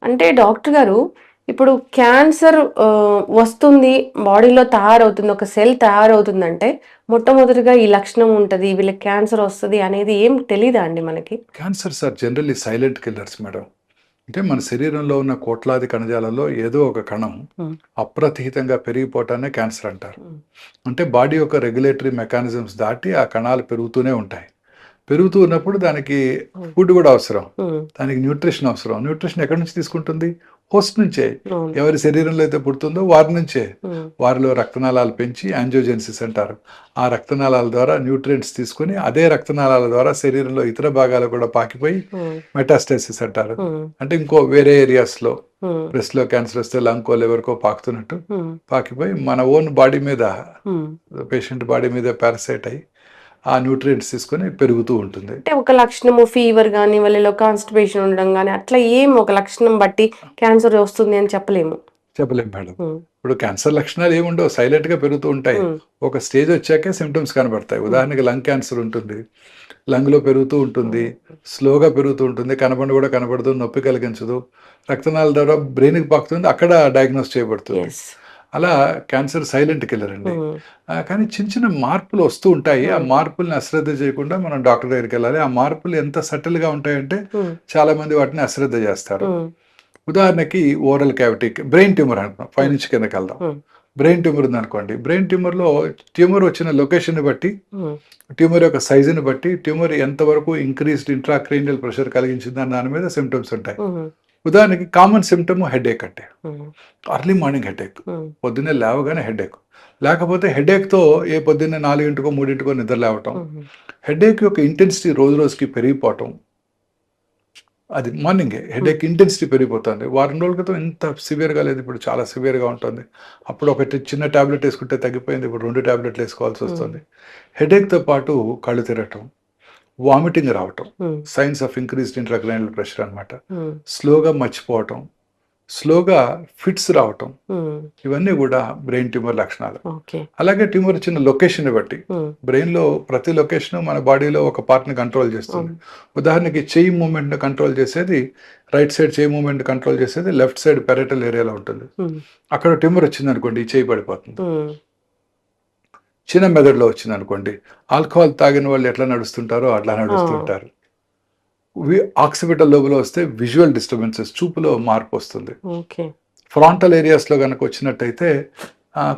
అంటే డాక్టర్ గారు, ఇప్పుడు క్యాన్సర్ వస్తుంది, బాడీలో తయారవుతుంది, ఒక సెల్ తయారవుతుందంటే, మొట్టమొదటిగా ఈ లక్షణం ఉంటది, వీళ్ళకి క్యాన్సర్ వస్తది అనేది ఏం తెలీదా అండి మనకి? Cancers are generally silent killers madam. అంటే మన శరీరంలో ఉన్న కోట్లాది కణజాలలో ఏదో ఒక కణం హ్మ్. అప్రతిహితంగా పెరిగిపోవటాన్నే క్యాన్సర్ అంటారు. హ్మ్. అంటే బాడీ యొక్క రెగ్యులేటరీ మెకానిజమ్స్ దాటి ఆ కణాలు పెరుగుతూనే ఉంటాయి. పెరుగుతూ ఉన్నప్పుడు దానికి హ్మ్. ఫుడ్ కూడా అవసరం. హ్మ్. దానికి న్యూట్రిషన్ అవసరం. న్యూట్రిషన్ ఎక్కడి నుంచి తీసుకుంటుంది? హోస్ట్ నుంచే. అవును. ఎవరి శరీరంలో అయితే పుడుతుందో వారి నుంచే. హ్మ్. వారిలో రక్తనాళాలు పెంచి యాంజియోజెన్సిస్ అంటారు. ఆ రక్తనాళాల ద్వారా న్యూట్రియంట్స్ తీసుకొని అదే రక్తనాళాల ద్వారా శరీరంలో ఇతర భాగాలకు కూడా పాకిపోయి హ్మ్. మెటాస్టాసిస్ అంటారు. హ్మ్. అంటే ఇంకో వేరే ఏరియాస్‌లో హ్మ్. బ్రెస్ట్‌లో క్యాన్సర్ వస్తే లంగ్‌కో, లివర్‌కో పాకుతున్నట్టు హ్మ్. పాకిపోయి మన ఓన్ బాడీ మీద హ్మ్. పేషెంట్ బాడీ మీద పారాసైట్ అయ్యి ఆ న్యూట్రియంట్స్ తీసుకొని పెరుగుతూ ఉంటుంది. అంటే ఒక లక్షణము ఫీవర్ గాని, వాళ్ళలో కాన్‌స్టిపేషన్ ఉండడం గాని, అట్లా ఏం ఒక లక్షణం బట్టి క్యాన్సర్ వస్తుంది అని చెప్పలేము. చెప్పలేం మేడం. హ్మ్. ఇప్పుడు క్యాన్సర్ లక్షణాలు ఏముండవు. సైలెంట్‌గా పెరుగుతూ ఉంటాయి. హ్మ్. ఒక స్టేజ్ వచ్చాకే సింప్టమ్స్ కనబడతాయి. హ్మ్. ఉదాహరణకి లంగ్ క్యాన్సర్ ఉంటుంది. లంగ్‌లో పెరుగుతూ ఉంటుంది. హ్మ్. స్లోగా పెరుగుతూ ఉంటుంది. కనపడను కూడా కనపడదు. నొప్పి కలిగించదు. రక్తనాళాల ద్వారా బ్రెయిన్‌కి పాకుతుంది. అక్కడ డయాగ్నోస్ చేయబడుతుంది. యెస్. అలా క్యాన్సర్ సైలెంట్ కిల్లర్ అండి. హ్మ్. కానీ చిన్న చిన్న మార్పులు వస్తూ ఉంటాయి. ఆ హ్మ్. మార్పుల్ని అశ్రద్ధ చేయకుండా మనం డాక్టర్ దగ్గరికెళ్ళాలి. ఆ మార్పులు ఎంత సటిల్‌గా ఉంటాయంటే హ్మ్. చాలామంది వాటిని అశ్రద్ధ చేస్తారు. హ్మ్. ఉదాహరణకి ఓరల్ క్యావిటీ బ్రెయిన్ ట్యూమర్ అనుకున్నాం. హ్మ్. పైనుంచి కిందకెళ్దాం. హ్మ్. బ్రెయిన్ ట్యూమర్ ఉందనుకోండి. బ్రెయిన్ ట్యూమర్‌లో ట్యూమర్ వచ్చిన లొకేషన్‌ని బట్టి, హ్మ్. ట్యూమర్ యొక్క సైజ్‌ని బట్టి, ట్యూమర్ ఎంతవరకు ఇంక్రీజ్డ్ ఇంట్రాక్రేనియల్ ప్రెషర్ కలిగించిందన్న దాని మీద సింప్టమ్స్ ఉంటాయి. హ్మ్. ఉదాహరణకి కామన్ సింప్టమ్ హెడేక్ అంటే. హ్మ్. Early morning headache. హ్మ్. పొద్దున్నే లేవగానే హెడేక్. లేకపోతే హెడేక్‌తో పొద్దున్నే 4కో, 3కో నిద్ర లేవటం. హుహు. హెడేక్ యొక్క ఇంటెన్సిటీ రోజు రోజుకి పెరిగిపోవటం. అది మార్నింగే హ్మ్. హెడేక్ ఇంటెన్సిటీ పెరిగిపోతుంది. వారం రోజుల క్రితం ఇంత సివియర్‌గా లేదు. ఇప్పుడు చాలా సివియర్‌గా ఉంటుంది. అప్పుడు ఒకటి చిన్న టాబ్లెట్ ఏసుకుంటే తగ్గిపోయింది. ఇప్పుడు 2 టాబ్లెట్‌లు హ్మ్. ఏసుకోవాల్సొస్తుంది. హెడేక్‌తో పాటు కళ్ళు తిరగటం, వామిటింగ్ రావటం. హ్మ్. Science of increased intracranial pressure అనమాట. హ్మ్. స్లోగా మర్చిపోవటం, స్లోగా ఫిట్స్ రావటం. హ్మ్. ఇవన్నీ గూడా బ్రెయిన్ ట్యూమర్ లక్షణాలు. ఓకే. అలాగే ట్యూమర్ వచ్చిన లొకేషన్‌ని బట్టి. హ్మ్. బ్రెయిన్‌లో ప్రతి లొకేషను మన బాడీలో ఒక పార్ట్‌ని కంట్రోల్ చేస్తుంది. అవును. ఉదాహరణకి చెయ్యి మూవ్‌మెంట్‌ని కంట్రోల్ చేసేది రైట్ సైడ్ చెయ్యి మూవ్‌మెంట్‌ని కంట్రోల్ చేసేది లెఫ్ట్ సైడ్ పారియటల్ ఏరియాలో ఉంటుంది. హ్మ్. అక్కడ ట్యూమర్ వచ్చిందనుకోండి, ఈ చెయ్యి పడిపోతుంది. హ్మ్. చిన్న మెదడులో వచ్చిందనుకోండి, ఆల్కహాల్ తాగిన వాళ్ళు ఎట్లా నడుస్తుంటారో అట్లా ఆ! నడుస్తుంటారు. ఆక్సిపిటల్ లోబ్‌లో వస్తే విజువల్ డిస్టర్బెన్సెస్ చూపులో మార్పొస్తుంది. ఓకే. ఫ్రాంటల్ ఏరియాస్‌లో గనక వచ్చినట్టయితే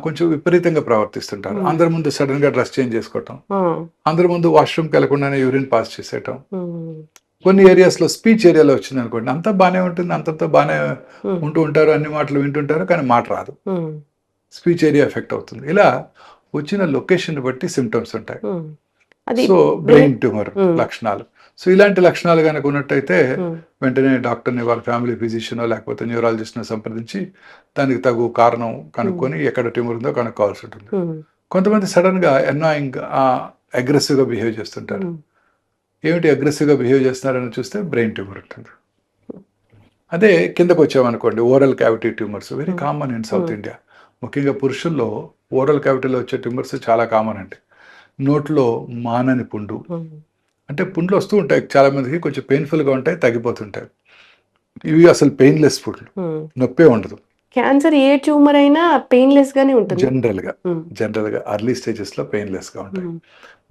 కొంచెం విపరీతంగా ప్రవర్తిస్తుంటారు. హ్మ్. అందరి ముందు సడెన్‌గా డ్రెస్ చేంజ్ చేసుకోవటం. ఆ! అందరి ముందు వాష్‌రూమ్‌కెళ్ళకుండానే యూరిన్ పాస్ చేసేయటం. హ్మ్. కొన్ని ఏరియాస్‌లో స్పీచ్ ఏరియాలో వచ్చిందనుకోండి, అంతా బానే ఉంటుంది. అంతంతా బానే హ్మ్. ఉంటూ ఉంటారు. అన్ని మాటలు వింటుంటారు. కానీ మాట రాదు. హ్మ్. స్పీచ్ ఏరియా ఎఫెక్ట్ అవుతుంది. ఇలా వచ్చిన లొకేషన్‌ని బట్టి సింప్టమ్స్ ఉంటాయి. హ్మ్. అది సో, బ్రెయిన్. బ్రెయిన్ ట్యూమర్ హ్మ్. లక్షణాలు. సో, ఇలాంటి లక్షణాలు గనక ఉన్నట్టయితే హ్మ్. వెంటనే డాక్టర్‌ని, వాళ్ళ ఫ్యామిలీ ఫిజిషియనో లేకపోతే న్యూరాలజిస్ట్‌నో సంప్రదించి దానికి తగు కారణం హ్మ్. కనుక్కొని ఎక్కడ ట్యూమర్ ఉందో కనుక్కోవాల్సి ఉంటుంది. హ్మ్. కొంతమంది సడెన్‌గా అగ్రెసివ్‌గా బిహేవ్ చేస్తుంటారు. హ్మ్. ఏమిటి అగ్రెసివ్‌గా బిహేవ్ చేస్తున్నారని చూస్తే బ్రెయిన్ ట్యూమర్ ఉంటుంది. అదే కిందకొచ్చామనుకోండి ఓరల్ క్యావిటీ ట్యూమర్స్ వెరీ హ్మ్. కామన్ ఇన్ సౌత్ హ్మ్. ఇండియా. ముఖ్యంగా పురుషుల్లో ఓరల్ క్యావిటీలో వచ్చే ట్యూమర్స్ చాలా కామన్ అండి. నోట్లో మానని పుండు. హ్మ్. అంటే పుండ్లు వస్తూ ఉంటాయి. చాలా మందికి కొంచెం పెయిన్‌ఫుల్‌గా ఉంటాయి. తగ్గిపోతుంటాయి. ఇవి అసలు పెయిన్‌లెస్ పుండ్లు. హ్మ్. నొప్పే ఉండదు. క్యాన్సర్ ఏ ట్యూమర్ అయినా పెయిన్‌లెస్ గానే ఉంటుంది. జనరల్‌గా, హ్మ్. జనరల్‌గా ఎర్లీ స్టేజెస్‌లో పెయిన్‌లెస్‌గా ఉంటాయి. హ్మ్.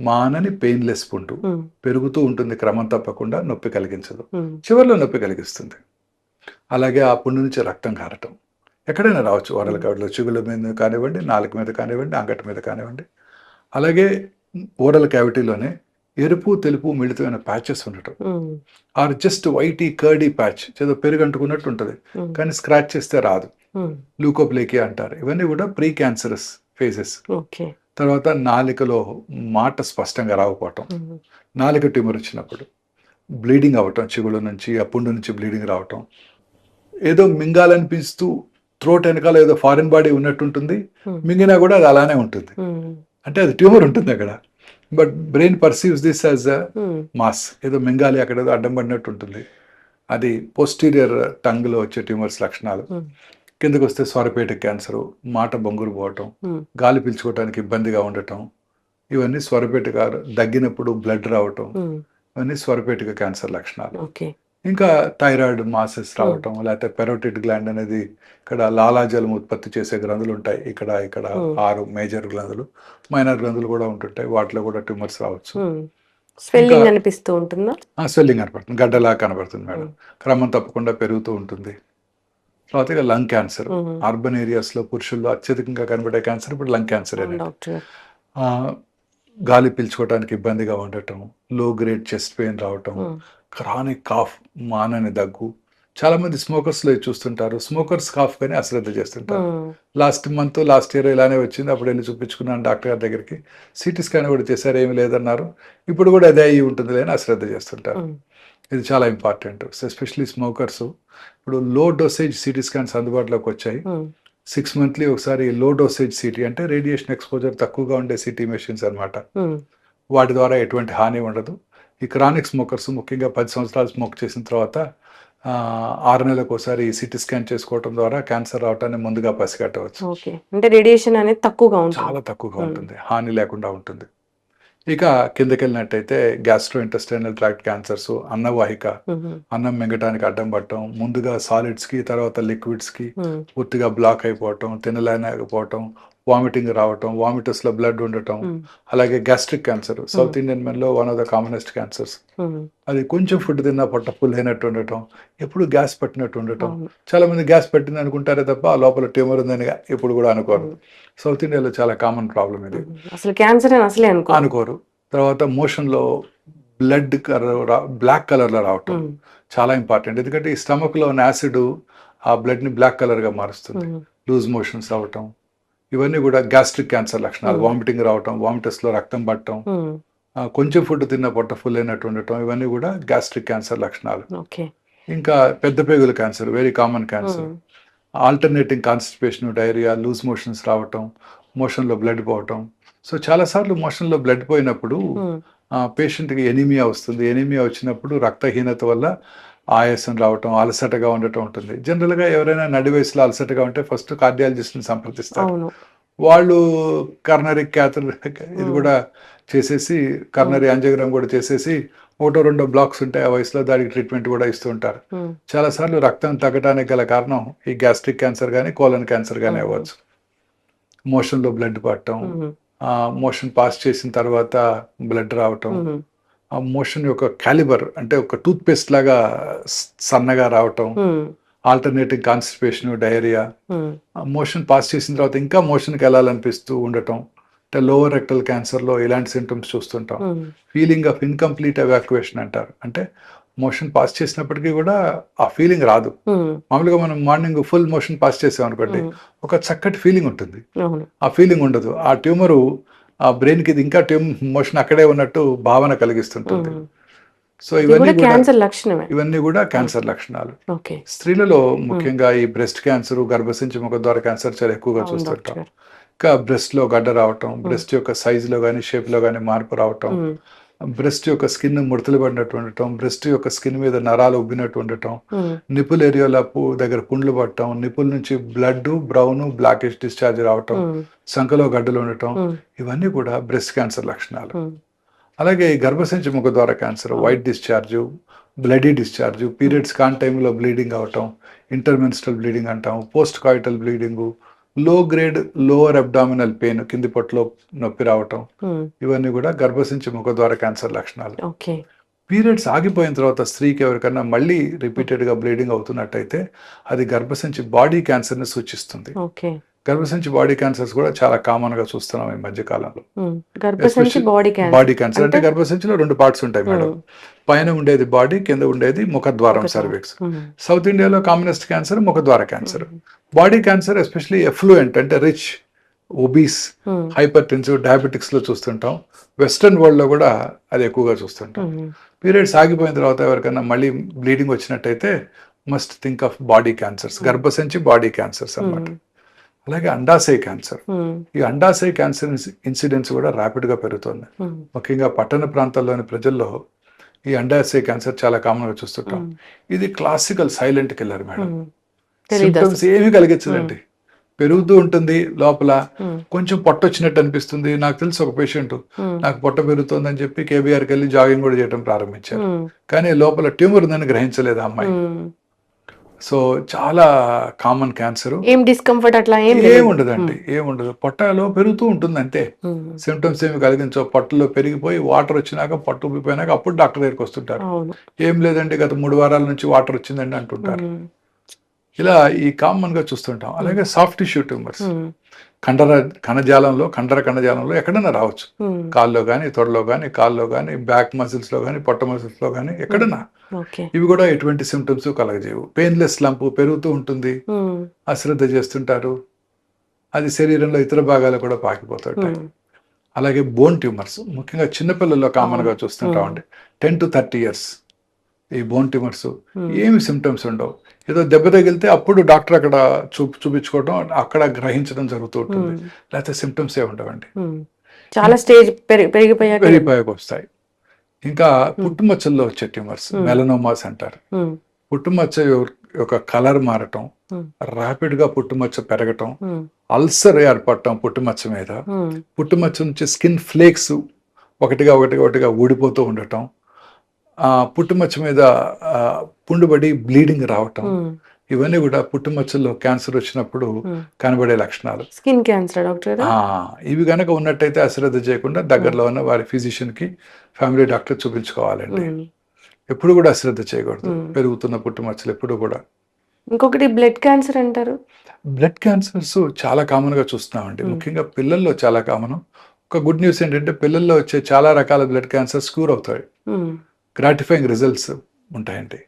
మానని పెయిన్‌లెస్ పుండు. హ్మ్. పెరుగుతూ ఉంటుంది క్రమం తప్పకుండా నొప్పి కలిగించదు. హ్మ్. చివర్లో నొప్పి కలిగిస్తుంది. అలాగే ఆ పుండు నుంచి రక్తం కారటం. ఎక్కడైనా రావచ్చు ఓరల్ హ్మ్. క్యావిటీలో చిగుళ్ళ మీద కానివ్వండి, నాలుక మీద కానివ్వండి, అంగటి మీద కానివ్వండి. అలాగే ఓరల్ క్యావిటీలోనే ఎరుపు, తెలుపు మిళితమైన ప్యాచెస్ ఉండటం. Hmm. Or just whitey curdy patch ఏదో పెరుగు అంటుకున్నట్టు ఉంటుంది. హ్మ్. కానీ స్క్రాచ్ చేస్తే రాదు. హ్మ్. ల్యూకోప్లేకియా అంటారు. ఇవన్నీ కూడా ప్రీ క్యాన్సరస్ ఫేజెస్. ఓకే. తర్వాత నాలికలో మాట స్పష్టంగా రాకపోవటం. హ్మ్. నాలుక ట్యూమర్ వచ్చినప్పుడు. బ్లీడింగ్ అవ్వటం చిగుళ్ళ నుంచి, ఆ పుండు నుంచి బ్లీడింగ్ రావటం. ఏదో మింగాలనిపిస్తూ థ్రోట్ ఎనకాల ఏదో ఫారిన్ బాడీ ఉన్నట్టుంటుంది. హ్మ్. మింగినా కూడా అది అలానే ఉంటుంది. హ్మ్. అంటే అది ట్యూమర్ ఉంటుందక్కడ. But brain perceives this as a hmm. Mass. ఏదో మింగాలి అక్కడేదో అడ్డం పడినట్టు ఉంటుంది. అది పోస్టీరియర్ టంగ్‌లో వచ్చే ట్యూమర్స్ లక్షణాలు. హ్మ్. కిందకొస్తే స్వరపేట క్యాన్సరు, మాట బొంగురు పోవటం, హ్మ్. గాలి పీల్చుకోవటానికి ఇబ్బందిగా ఉండటం, ఇవన్నీ స్వరపేటిక దగ్గినప్పుడు బ్లడ్ రావటం, హ్మ్. ఇవన్నీ స్వరపేటిక క్యాన్సర్ లక్షణాలు. ఓకే. ఇంకా థైరాయిడ్ మాసెస్ రావటం, లేకపోతే పెరోటిడ్ గ్లాండ్ అనేది ఇక్కడ లాలాజలం ఉత్పత్తి చేసే గ్రంథులు ఉంటాయి. ఇక్కడ 6 మేజర్ గ్రంథులు, మైనర్ గ్రంథులు కూడా ఉంటుంటాయి. వాటిలో కూడా ట్యూమర్స్ రావచ్చు. స్వెల్లింగ్ అనిపిస్తూ ఉంటుందా? స్వెల్లింగ్ కనపడుతుంది, గడ్డలా కనబడుతుంది మేడం. క్రమం తప్పకుండా పెరుగుతూ ఉంటుంది. తర్వాత ఇక లంగ్ క్యాన్సర్, అర్బన్ ఏరియాస్లో పురుషుల్లో అత్యధికంగా కనబడే క్యాన్సర్ ఇప్పుడు లంగ్ క్యాన్సర్. డాక్టర్ గాలి పీల్చుకోవడానికి ఇబ్బందిగా ఉండటం, లో గ్రేడ్ చెస్ట్ పెయిన్ రావటం, క్రానిక్ కాఫ్, మానని దగ్గు. చాలా మంది స్మోకర్స్లో చూస్తుంటారు. స్మోకర్స్ కాఫ్ కానీ అశ్రద్ధ చేస్తుంటారు. లాస్ట్ ఇయర్ ఇలానే వచ్చింది. అప్పుడు వెళ్ళి చూపించుకున్నాను డాక్టర్ గారి దగ్గరికి. సిటీ స్కాన్ కూడా చేశారు, ఏమీ లేదన్నారు. ఇప్పుడు కూడా అదే అయ్యి ఉంటుంది అని అశ్రద్ధ చేస్తుంటారు. ఇది చాలా ఇంపార్టెంట్, ఎస్పెషలీ స్మోకర్స్. ఇప్పుడు లో డోసేజ్ సిటీ స్కాన్స్ అందుబాటులోకి వచ్చాయి. 6 monthly ఒకసారి లో డోసేజ్ సిటీ అంటే రేడియేషన్ ఎక్స్పోజర్ తక్కువగా ఉండే సిటీ మెషిన్స్ అన్నమాట. వాటి ద్వారా ఎటువంటి హాని ఉండదు. ఈ క్రానిక్ స్మోకర్స్ ముఖ్యంగా 10 సంవత్సరాలు స్మోక్ చేసిన తర్వాత 6 నెలలకు ఒకసారి సిటీ స్కాన్ చేసుకోవడం ద్వారా క్యాన్సర్ రావటాన్ని ముందుగా పసిగట్టవచ్చు. ఓకే, అంటే రేడియేషన్ అనేది తక్కువగా ఉంటుంది, చాలా తక్కువగా ఉంటుంది, హాని లేకుండా ఉంటుంది. ఇక కిందకి వెళ్ళినట్టయితే గ్యాస్ట్రో ఇంటెస్టైనల్ ట్రాక్ట్ క్యాన్సర్స్, అన్నవాహిక, అన్నం మింగటానికి అడ్డం పడటం, ముందుగా సాలిడ్స్ కి తర్వాత లిక్విడ్స్ కి పూర్తిగా బ్లాక్ అయిపోవటం, తినలేకపోవటం, వామిటింగ్ రావటం, వామిటస్ లో బ్లడ్ ఉండటం. అలాగే gastric cancer, South Indian men లో one of the commonest cancers. అది కొంచెం ఫుడ్ తిన్నా పొట్ట ఫుల్ అయినట్టు ఉండటం, ఎప్పుడు గ్యాస్ పట్టినట్టు ఉండటం. చాలా మంది గ్యాస్ పట్టింది అనుకుంటారే తప్ప ఆ లోపల ట్యూమర్ ఉందని ఇప్పుడు కూడా అనుకోరు. సౌత్ ఇండియాలో చాలా కామన్ ప్రాబ్లం ఇది, అసలు క్యాన్సర్ అని అసలే అనుకోరు. తర్వాత మోషన్ లో బ్లడ్ బ్లాక్ కలర్ లో రావటం చాలా ఇంపార్టెంట్. ఎందుకంటే ఈ స్టమక్ లో ఉన్న యాసిడ్ ఆ బ్లడ్ ని బ్లాక్ కలర్ గా మారుస్తుంది. లూజ్ మోషన్స్ అవటం, ఇవన్నీ కూడా గ్యాస్ట్రిక్ క్యాన్సర్ లక్షణాలు. వామిటింగ్ రావటం, వామిటస్ లో రక్తం పట్టడం, కొంచెం ఫుడ్ తిన్న పొట్ట ఫుల్ అయినట్టు ఉండటం, ఇవన్నీ కూడా గ్యాస్ట్రిక్ క్యాన్సర్ లక్షణాలు. ఇంకా పెద్ద పేగుల cancer, very common cancer. Alternating constipation, diarrhoea, loose motions రావటం, మోషన్లో బ్లడ్ పోవటం. సో చాలాసార్లు మోషన్లో బ్లడ్ పోయినప్పుడు పేషెంట్కి ఎనీమియా వస్తుంది. ఎనీమియా వచ్చినప్పుడు రక్తహీనత వల్ల ఆయాసం రావటం, అలసటగా ఉండటం ఉంటుంది. జనరల్గా ఎవరైనా నడి వయసులో అలసటగా ఉంటే ఫస్ట్ కార్డియాలజిస్ట్ని సంప్రదిస్తారు. వాళ్ళు కర్నరీ క్యాథర్ ఇది కూడా చేసేసి, కర్నరీ యాంజియోగ్రామ్ కూడా చేసేసి 1-2 బ్లాక్స్ ఉంటాయి ఆ వయసులో, దానికి ట్రీట్మెంట్ కూడా ఇస్తూ ఉంటారు. చాలాసార్లు రక్తం తగ్గడానికి గల కారణం ఈ గ్యాస్ట్రిక్ క్యాన్సర్ కానీ కోలన్ క్యాన్సర్ కానీ అవ్వచ్చు. మోషన్లో బ్లడ్ పడటం, మోషన్ పాస్ చేసిన తర్వాత బ్లడ్ రావటం, ఆ మోషన్ యొక్క క్యాలిబర్ అంటే ఒక టూత్ పేస్ట్ లాగా సన్నగా రావటం, alternating constipation, diarrhoea, motion pass చేసిన తర్వాత ఇంకా మోషన్కి వెళ్ళాలనిపిస్తూ ఉండటం. అంటే లోవర్ రెక్టల్ క్యాన్సర్లో ఇలాంటి సింటమ్స్ చూస్తుంటాం. ఫీలింగ్ ఆఫ్ ఇన్కంప్లీట్ ఎవాక్యుయేషన్ అంటారు. అంటే మోషన్ పాస్ చేసినప్పటికీ కూడా ఆ ఫీలింగ్ రాదు. మామూలుగా మనం మార్నింగ్ ఫుల్ మోషన్ పాస్ చేసాం అనుకోండి, ఒక చక్కటి ఫీలింగ్ ఉంటుంది. ఆ ఫీలింగ్ ఉండదు. ఆ ట్యూమరు ఆ బ్రెయిన్కి ఇది ఇంకా మోషన్ అక్కడే ఉన్నట్టు భావన కలిగిస్తుంటుంది. సో ఇవన్నీ కూడా క్యాన్సర్ లక్షణాలు. స్త్రీలలో ముఖ్యంగా ఈ బ్రెస్ట్ క్యాన్సర్, గర్భసంచి ముఖద్వార క్యాన్సర్ చాలా ఎక్కువగా చూస్తుంటాం. ఇంకా బ్రెస్ట్ లో గడ్డ రావటం, బ్రెస్ట్ యొక్క సైజులో కానీ షేప్లో కానీ మార్పు రావటం, బ్రెస్ట్ యొక్క స్కిన్ ముడతలు పడినట్టు ఉండటం, బ్రెస్ట్ యొక్క స్కిన్ మీద నరాలు ఉబ్బినట్టు ఉండటం, నిపుల్ ఏరియాలో దగ్గర పుండ్లు పట్టడం, నిపుల్ నుంచి బ్లడ్ బ్రౌన్ బ్లాకిష్ డిశ్చార్జ్ రావటం, సంఖలో గడ్డలు ఉండటం, ఇవన్నీ కూడా బ్రెస్ట్ క్యాన్సర్ లక్షణాలు. అలాగే ఈ గర్భసంచి ముఖద్వార cancer, white discharge, bloody discharge, periods కాన్ టైంలో బ్లీడింగ్ అవటం, ఇంటర్మెన్స్ట్రల్ బ్లీడింగ్ అంటాం, post coital bleeding, low grade lower abdominal pain, కింది పొట్టలో నొప్పి రావటం, ఇవన్నీ కూడా గర్భసంచి ముఖద్వార క్యాన్సర్ లక్షణాలు. పీరియడ్స్ ఆగిపోయిన తర్వాత స్త్రీకి ఎవరికన్నా మళ్ళీ రిపీటెడ్ గా బ్లీడింగ్ అవుతున్నట్టయితే అది గర్భసంచి బాడీ క్యాన్సర్ ని సూచిస్తుంది. గర్భసంచి బాడీ క్యాన్సర్స్ కూడా చాలా కామన్ గా చూస్తున్నాం ఈ మధ్య కాలంలో. బాడీ క్యాన్సర్ అంటే గర్భసంచిలో 2 పార్ట్స్ ఉంటాయి మేడం. పైన ఉండేది బాడీ, కింద ఉండేది ముఖద్వారం, సర్విక్స్. సౌత్ ఇండియాలో కామనెస్ట్ క్యాన్సర్ ముఖద్వార క్యాన్సర్. బాడీ క్యాన్సర్ ఎస్పెషల్లీ ఎఫ్లూయెంట్ అంటే rich, obese, hypertensive, diabetics లో చూస్తుంటాం. వెస్టర్న్ వరల్డ్ లో కూడా అది ఎక్కువగా చూస్తుంటాం. పీరియడ్స్ ఆగిపోయిన తర్వాత ఎవరికైనా మళ్ళీ బ్లీడింగ్ వచ్చినట్టయితే must think of body cancers, గర్భసంచి బాడీ క్యాన్సర్స్ అన్నమాట. అలాగే అండాశయ క్యాన్సర్, ఈ అండాశయ క్యాన్సర్ ఇన్సిడెన్స్ కూడా ర్యాపిడ్ గా పెరుగుతుంది. ముఖ్యంగా పట్టణ ప్రాంతాల్లోని ప్రజల్లో ఈ అండాశయ క్యాన్సర్ చాలా కామన్ గా చూస్తుంటాం. ఇది classical silent killer madam. Symptoms ఏమీ కలిగించదండి. పెరుగుతూ ఉంటుంది లోపల, కొంచెం పొట్ట వచ్చినట్టు అనిపిస్తుంది. నాకు తెలుసు ఒక పేషెంట్, నాకు పొట్ట పెరుగుతుందని చెప్పి కేబీఆర్కి వెళ్ళి జాగింగ్ కూడా చేయడం ప్రారంభించారు, కానీ లోపల ట్యూమర్ ఉందని గ్రహించలేదు ఆ అమ్మాయి. సో చాలా కామన్ క్యాన్సర్. ఏం డిస్కంఫర్ట్ అట్లా ఏముండదండి, ఏముండదు, పొట్టలో పెరుగుతూ ఉంటుంది అంతే. సిమ్టమ్స్ ఏమి కలిగించవు. పొట్టలో పెరిగిపోయి వాటర్ వచ్చినాక, పొట్ట ఉబ్బిపోయినాక అప్పుడు డాక్టర్ దగ్గరికి వస్తుంటారు. ఏం లేదండి గత 3 వారాల నుంచి వాటర్ వచ్చిందండి అంటుంటారు. ఇలా ఈ కామన్ గా చూస్తుంటాం. అలాగే సాఫ్ట్ టిష్యూ ట్యూమర్స్ కణజాలంలో ఎక్కడైనా రావచ్చు. కాల్లో కానీ, తొడలో కానీ, కాల్లో కానీ, బ్యాక్ మసిల్స్ లో కానీ, పొట్ట మసిల్స్ లో కానీ, ఎక్కడైనా. ఇవి కూడా ఎటువంటి సిమ్టమ్స్ కలగజేయవు. పెయిన్లెస్ లంప్ పెరుగుతూ ఉంటుంది, అశ్రద్ధ చేస్తుంటారు, అది శరీరంలో ఇతర భాగాలు కూడా పాకిపోతుంటాయి. అలాగే బోన్ ట్యూమర్స్ ముఖ్యంగా చిన్నపిల్లల్లో కామన్ గా చూస్తుంటామండి. 10 to 30 years ఈ బోన్ ట్యూమర్స్ ఏమి సిమ్టమ్స్ ఉండవు. ఏదో దెబ్బ తగిలితే అప్పుడు డాక్టర్ అక్కడ చూపించుకోవడం, అక్కడ గ్రహించడం జరుగుతూ ఉంటుంది. లేకపోతే సిమ్టమ్స్ ఏ ఉండవండి, చాలా స్టేజ్ పెరిగిపోయాక వస్తాయి. ఇంకా పుట్టుమచ్చల్లో వచ్చే ట్యూమర్స్ మెలనోమాస్ అంటారు. పుట్టుమచ్చ యొక్క కలర్ మారటం, ర్యాపిడ్ గా పుట్టుమచ్చ పెరగటం, అల్సర్ ఏర్పడటం పుట్టుమచ్చ మీద, పుట్టుమచ్చ నుంచి స్కిన్ ఫ్లేక్స్ ఒకటిగా ఊడిపోతూ ఉండటం, పుట్టుమచ్చ మీద పుండుబడి బ్లీడింగ్ రావటం, ఇవన్నీ కూడా పుట్టుమచ్చల్లో క్యాన్సర్ వచ్చినప్పుడు కనబడే లక్షణాలు. స్కిన్ క్యాన్సర్ డాక్టర్, ఇవి కనుక ఉన్నట్టయితే అశ్రద్ధ చేయకుండా దగ్గరలో ఉన్న వారి ఫిజిషియన్ కి, ఫ్యామిలీ డాక్టర్ చూపించుకోవాలండి. ఎప్పుడు కూడా అశ్రద్ధ చేయకూడదు పెరుగుతున్న పుట్టుమచ్చలు ఎప్పుడు కూడా. ఇంకొకటి బ్లడ్ క్యాన్సర్ అంటారు. బ్లడ్ క్యాన్సర్స్ చాలా కామన్ గా చూస్తున్నామండి, ముఖ్యంగా పిల్లల్లో చాలా కామన్. ఒక గుడ్ న్యూస్ ఏంటంటే పిల్లల్లో వచ్చే చాలా రకాల బ్లడ్ క్యాన్సర్స్ క్యూర్ అవుతాయి, గ్రాటిఫైయింగ్ రిజల్ట్స్ ఉంటాయండి.